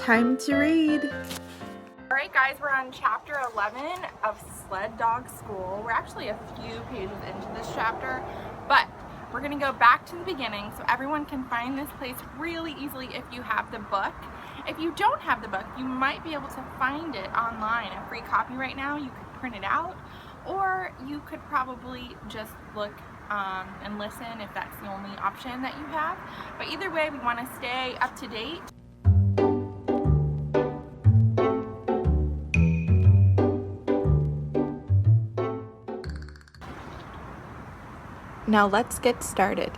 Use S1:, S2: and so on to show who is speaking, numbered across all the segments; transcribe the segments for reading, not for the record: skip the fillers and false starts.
S1: Time to read.
S2: Alright guys, we're on chapter 11 of Sled Dog School. We're actually a few pages into this chapter, but we're going to go back to the beginning so everyone can find this place really easily if you have the book. If you don't have the book, you might be able to find it online, a free copy right now. You could print it out, or you could probably just look and listen if that's the only option that you have. But either way, we want to stay up to date.
S1: Now let's get started.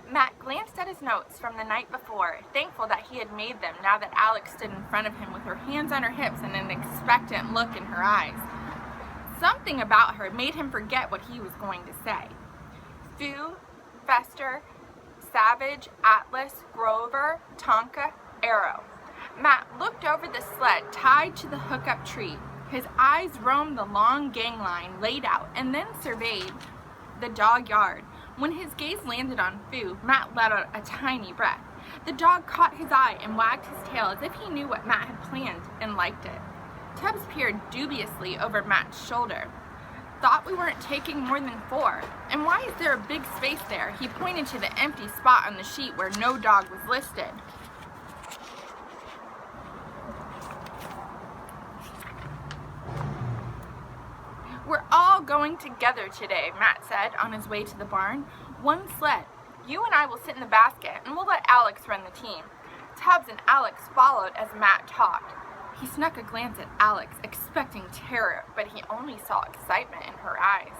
S2: Matt glanced at his notes from the night before, thankful that he had made them now that Alex stood in front of him with her hands on her hips and an expectant look in her eyes. Something about her made him forget what he was going to say. Foo, Fester, Savage, Atlas, Grover, Tonka, Arrow. Matt looked over the sled tied to the hookup tree. His eyes roamed the long gang line laid out and then surveyed the dog yard. When his gaze landed on Foo, Matt let out a tiny breath. The dog caught his eye and wagged his tail as if he knew what Matt had planned and liked it. Tubbs peered dubiously over Matt's shoulder. Thought we weren't taking more than 4. And why is there a big space there? He pointed to the empty spot on the sheet where no dog was listed. We're all going together today, Matt said on his way to the barn. One sled. You and I will sit in the basket and we'll let Alex run the team. Tubbs and Alex followed as Matt talked. He snuck a glance at Alex, expecting terror, but he only saw excitement in her eyes.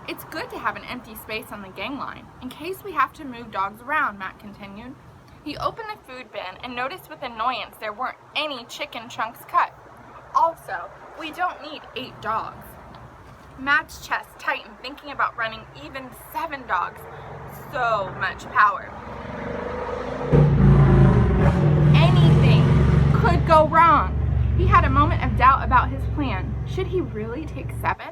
S2: It's good to have an empty space on the gang line, in case we have to move dogs around, Matt continued. He opened the food bin and noticed with annoyance there weren't any chicken chunks cut. Also, we don't need 8 dogs. Matt's chest tightened thinking about running even 7 dogs. So much power. Anything could go wrong. He had a moment of doubt about his plan. Should he really take 7?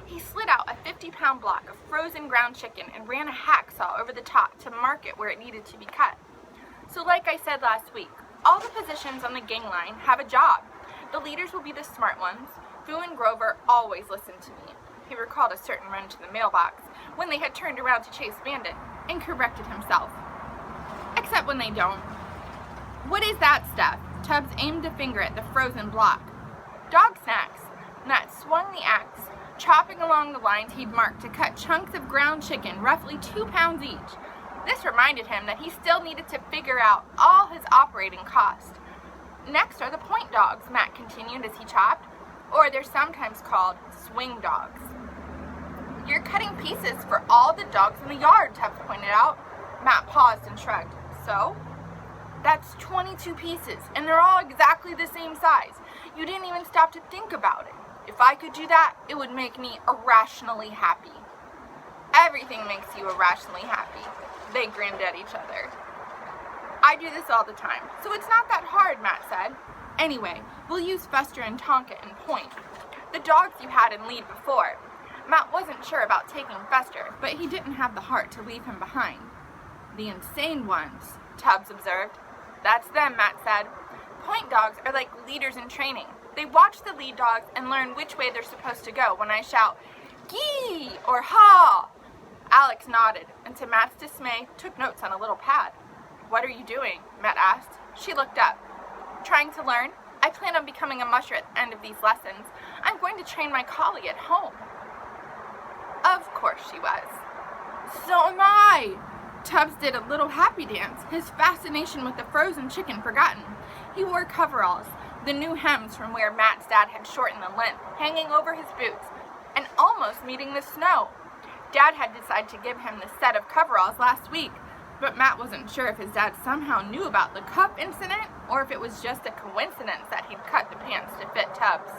S2: He slid out a 50-pound block of frozen ground chicken and ran a hacksaw over the top to mark it where it needed to be cut. So like I said last week, all the positions on the gang line have a job. The leaders will be the smart ones. Foo and Grover always listen to me. He recalled a certain run to the mailbox when they had turned around to chase Bandit and corrected himself. Except when they don't. What is that stuff? Tubbs aimed a finger at the frozen block. Dog snacks. Matt swung the axe, chopping along the lines he'd marked to cut chunks of ground chicken, roughly 2 pounds each. This reminded him that he still needed to figure out all his operating costs. Next are the point dogs, Matt continued as he chopped, or they're sometimes called swing dogs. You're cutting pieces for all the dogs in the yard, Tubbs pointed out. Matt paused and shrugged. So? That's 22 pieces, and they're all exactly the same size. You didn't even stop to think about it. If I could do that, it would make me irrationally happy. Everything makes you irrationally happy. They grinned at each other. I do this all the time, so it's not that hard, Matt said. Anyway, we'll use Fester and Tonka and Point, the dogs you had in lead before. Matt wasn't sure about taking Fester, but he didn't have the heart to leave him behind. The insane ones, Tubbs observed. That's them, Matt said. Point dogs are like leaders in training. They watch the lead dogs and learn which way they're supposed to go when I shout, "Gee!" or "Ha!" Alex nodded, and to Matt's dismay, took notes on a little pad. What are you doing? Matt asked. She looked up. Trying to learn? I plan on becoming a musher at the end of these lessons. I'm going to train my collie at home. Of course she was. So am I! Tubbs did a little happy dance, his fascination with the frozen chicken forgotten. He wore coveralls, the new hems from where Matt's dad had shortened the length, hanging over his boots, and almost meeting the snow. Dad had decided to give him the set of coveralls last week, but Matt wasn't sure if his dad somehow knew about the cuff incident or if it was just a coincidence that he'd cut the pants to fit Tubbs.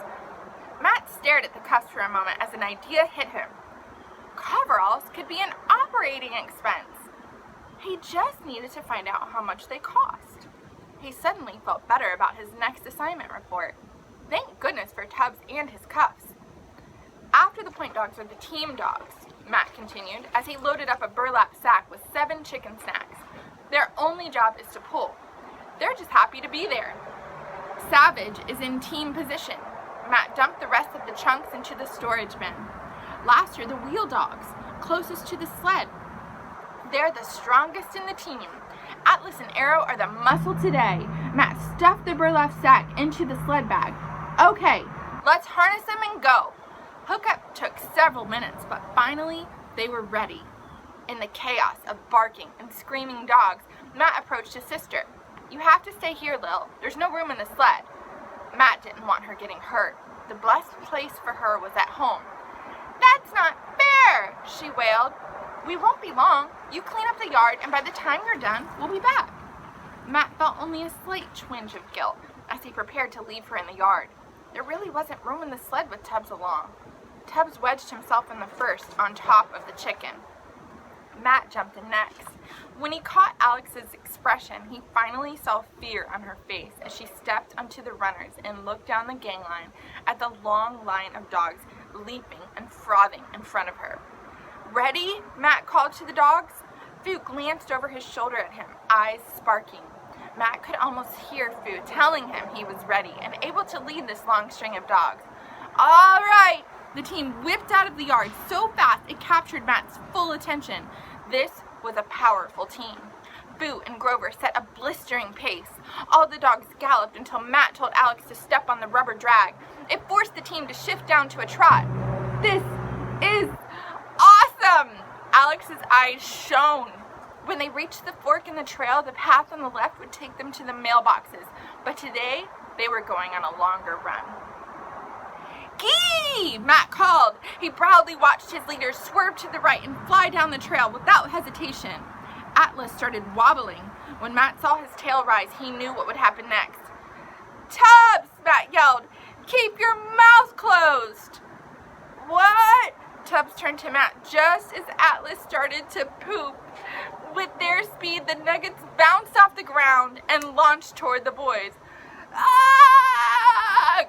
S2: Matt stared at the cuffs for a moment as an idea hit him. Coveralls could be an operating expense. He just needed to find out how much they cost. He suddenly felt better about his next assignment report. Thank goodness for Tubbs and his cuffs. After the point dogs are the team dogs, Matt continued as he loaded up a burlap sack with 7 chicken snacks. Their only job is to pull. They're just happy to be there. Savage is in team position. Matt dumped the rest of the chunks into the storage bin. Last are the wheel dogs, closest to the sled. They're the strongest in the team. Atlas and Arrow are the muscle today. Matt stuffed the burlap sack into the sled bag. Okay, let's harness them and go. Hookup took several minutes, but finally they were ready. In the chaos of barking and screaming dogs, Matt approached his sister. You have to stay here, Lil. There's no room in the sled. Matt didn't want her getting hurt. The best place for her was at home. That's not fair, she wailed. We won't be long. You clean up the yard, and by the time you're done, we'll be back. Matt felt only a slight twinge of guilt as he prepared to leave her in the yard. There really wasn't room in the sled with Tubbs along. Tubbs wedged himself in the first on top of the chicken. Matt jumped in next. When he caught Alex's expression, he finally saw fear on her face as she stepped onto the runners and looked down the gang line at the long line of dogs leaping and frothing in front of her. Ready? Matt called to the dogs. Fu glanced over his shoulder at him, eyes sparking. Matt could almost hear Fu telling him he was ready and able to lead this long string of dogs. All right! The team whipped out of the yard so fast it captured Matt's full attention. This was a powerful team. Fu and Grover set a blistering pace. All the dogs galloped until Matt told Alex to step on the rubber drag. It forced the team to shift down to a trot. This is awesome! Alex's eyes shone. When they reached the fork in the trail, the path on the left would take them to the mailboxes. But today, they were going on a longer run. Gee! Matt called. He proudly watched his leader swerve to the right and fly down the trail without hesitation. Atlas started wobbling. When Matt saw his tail rise, he knew what would happen next. Tubbs! Matt yelled. Keep your mouth closed! What? Tubbs turned to Matt just as Atlas started to poop. With their speed, the nuggets bounced off the ground and launched toward the boys. Ah!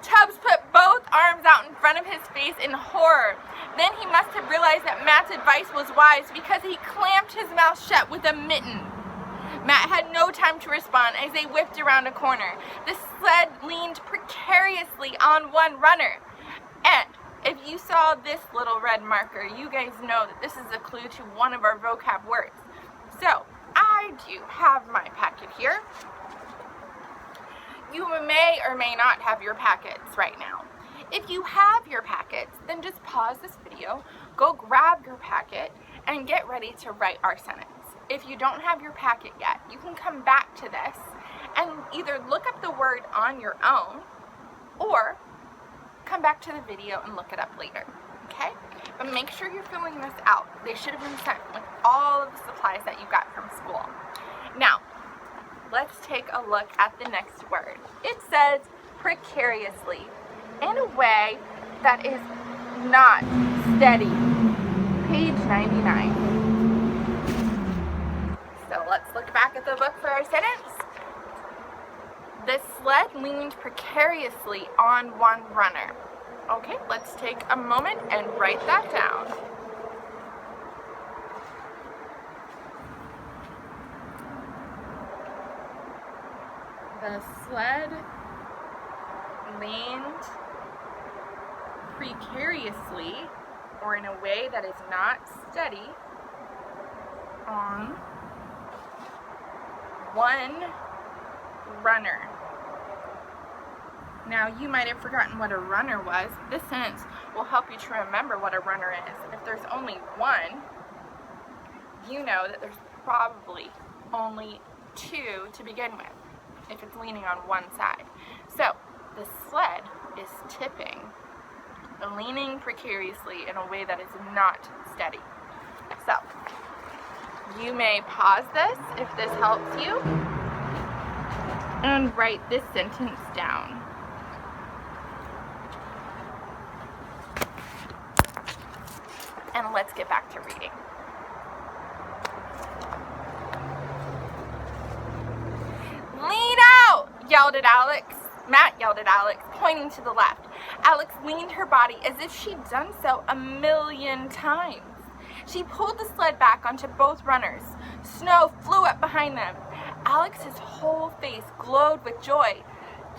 S2: Tubbs put both arms out in front of his face in horror. Then he must have realized that Matt's advice was wise because he clamped his mouth shut with a mitten. Matt had no time to respond as they whipped around a corner. The sled leaned precariously on one runner. And if you saw this little red marker, you guys know that this is a clue to one of our vocab words. So, I do have my packet here. You may or may not have your packets right now. If you have your packets, then just pause this video, go grab your packet, and get ready to write our sentence. If you don't have your packet yet, you can come back to this and either look up the word on your own or come back to the video and look it up later, okay? But make sure you're filling this out. They should have been sent with all of the supplies that you got from school. Now, let's take a look at the next word. It says precariously, in a way that is not steady. Page 99. So let's look back at the book for our sentence. The sled leaned precariously on one runner. Okay, let's take a moment and write that down. The sled leaned precariously, or in a way that is not steady, on one runner. Now, you might have forgotten what a runner was. This sentence will help you to remember what a runner is. If there's only one, you know that there's probably only two to begin with, if it's leaning on one side. So, the sled is tipping, leaning precariously in a way that is not steady. So, you may pause this if this helps you, and write this sentence down. And let's get back to reading. Lean out! Yelled at Alex. Matt yelled at Alex, pointing to the left. Alex leaned her body as if she'd done so 1,000,000 times. She pulled the sled back onto both runners. Snow flew up behind them. Alex's whole face glowed with joy.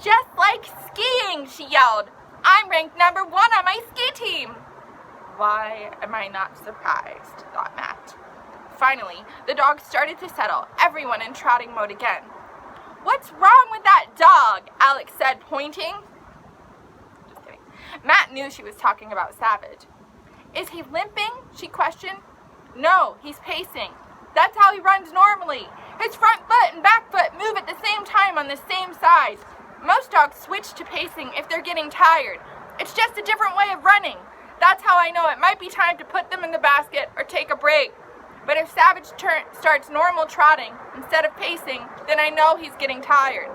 S2: "Just like skiing," she yelled. "I'm ranked number 1 on my ski team." Why am I not surprised, thought Matt. Finally, the dogs started to settle, everyone in trotting mode again. "What's wrong with that dog?" Alex said, pointing. Just kidding. Matt knew she was talking about Savage. "Is he limping?" she questioned. "No, he's pacing. That's how he runs normally. His front foot and back foot move at the same time on the same side. Most dogs switch to pacing if they're getting tired. It's just a different way of running. That's how I know it might be time to put them in the basket or take a break. But if Savage starts normal trotting instead of pacing, then I know he's getting tired."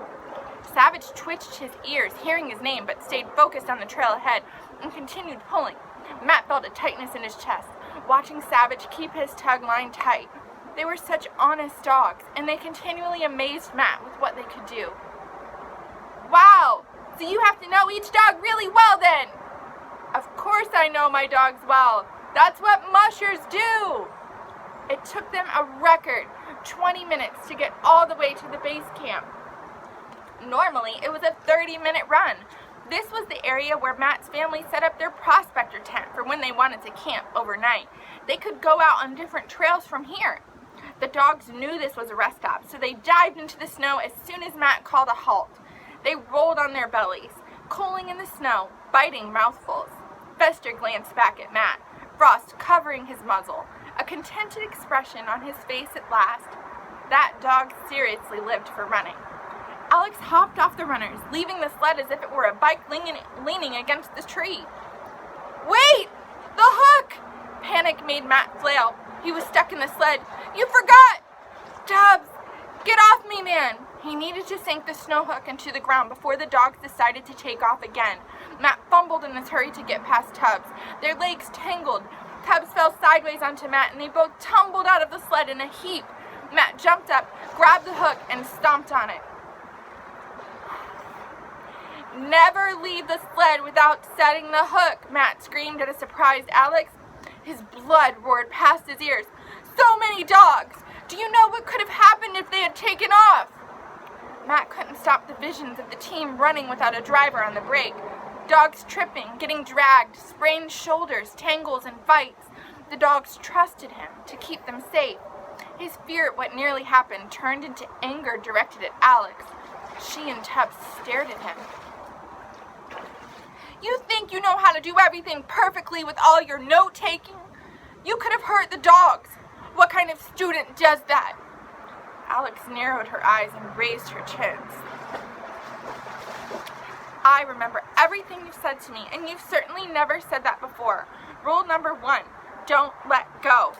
S2: Savage twitched his ears, hearing his name, but stayed focused on the trail ahead and continued pulling. Matt felt a tightness in his chest, watching Savage keep his tug line tight. They were such honest dogs, and they continually amazed Matt with what they could do. "Wow, so you have to know each dog really well then." "Of course I know my dogs well. That's what mushers do." It took them a record 20 minutes to get all the way to the base camp. Normally, it was a 30-minute run. This was the area where Matt's family set up their prospector tent for when they wanted to camp overnight. They could go out on different trails from here. The dogs knew this was a rest stop, so they dived into the snow as soon as Matt called a halt. They rolled on their bellies, cooling in the snow, biting mouthfuls. Fester glanced back at Matt, frost covering his muzzle, a contented expression on his face at last. That dog seriously lived for running. Alex hopped off the runners, leaving the sled as if it were a bike leaning against the tree. "Wait! The hook!" Panic made Matt flail. He was stuck in the sled. "You forgot! Tubbs, get off me, man!" He needed to sink the snow hook into the ground before the dogs decided to take off again. Matt fumbled in his hurry to get past Tubbs. Their legs tangled. Tubbs fell sideways onto Matt, and they both tumbled out of the sled in a heap. Matt jumped up, grabbed the hook, and stomped on it. "Never leave the sled without setting the hook," Matt screamed at a surprised Alex. His blood roared past his ears. "So many dogs! Do you know what could have happened if they had taken off?" Matt couldn't stop the visions of the team running without a driver on the brake. Dogs tripping, getting dragged, sprained shoulders, tangles, and fights. The dogs trusted him to keep them safe. His fear at what nearly happened turned into anger directed at Alex. She and Tubbs stared at him. "You think you know how to do everything perfectly with all your note-taking? You could have hurt the dogs. What kind of student does that?" Alex narrowed her eyes and raised her chins. "I remember everything you've said to me, and you've certainly never said that before. Rule number 1, don't let go.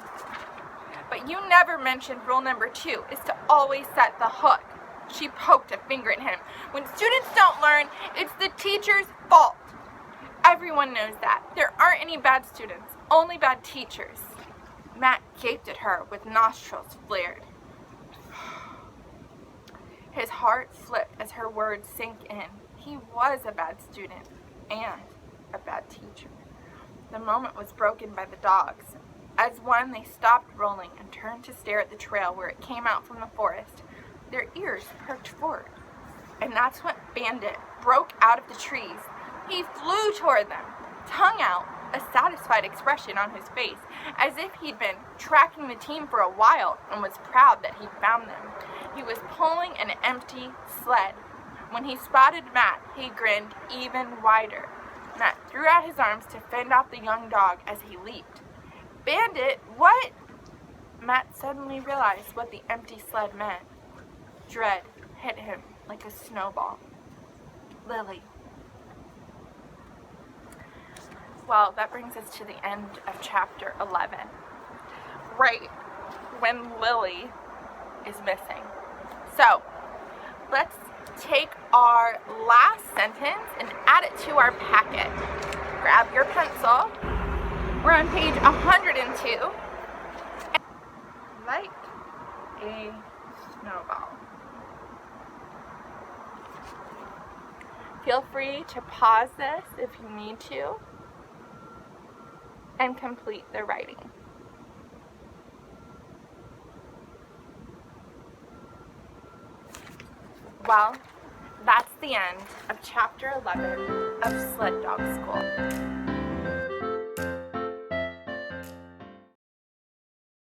S2: But you never mentioned rule number 2 is to always set the hook." She poked a finger at him. "When students don't learn, it's the teacher's fault. Everyone knows that. There aren't any bad students, only bad teachers." Matt gaped at her with nostrils flared. His heart slipped as her words sank in. He was a bad student and a bad teacher. The moment was broken by the dogs. As one, they stopped rolling and turned to stare at the trail where it came out from the forest. Their ears perked forward. And that's when Bandit broke out of the trees. He flew toward them, tongue out, a satisfied expression on his face, as if he'd been tracking the team for a while and was proud that he'd found them. He was pulling an empty sled. When he spotted Matt, he grinned even wider. Matt threw out his arms to fend off the young dog as he leaped. "Bandit, what?" Matt suddenly realized what the empty sled meant. Dread hit him like a snowball. Lily. Well, that brings us to the end of chapter 11. Right when Lily is missing. So, let's take our last sentence and add it to our packet. Grab your pencil. We're on page 102. Like a snowball. Feel free to pause this if you need to and complete the writing. Well, that's the end of Chapter 11 of Sled Dog School.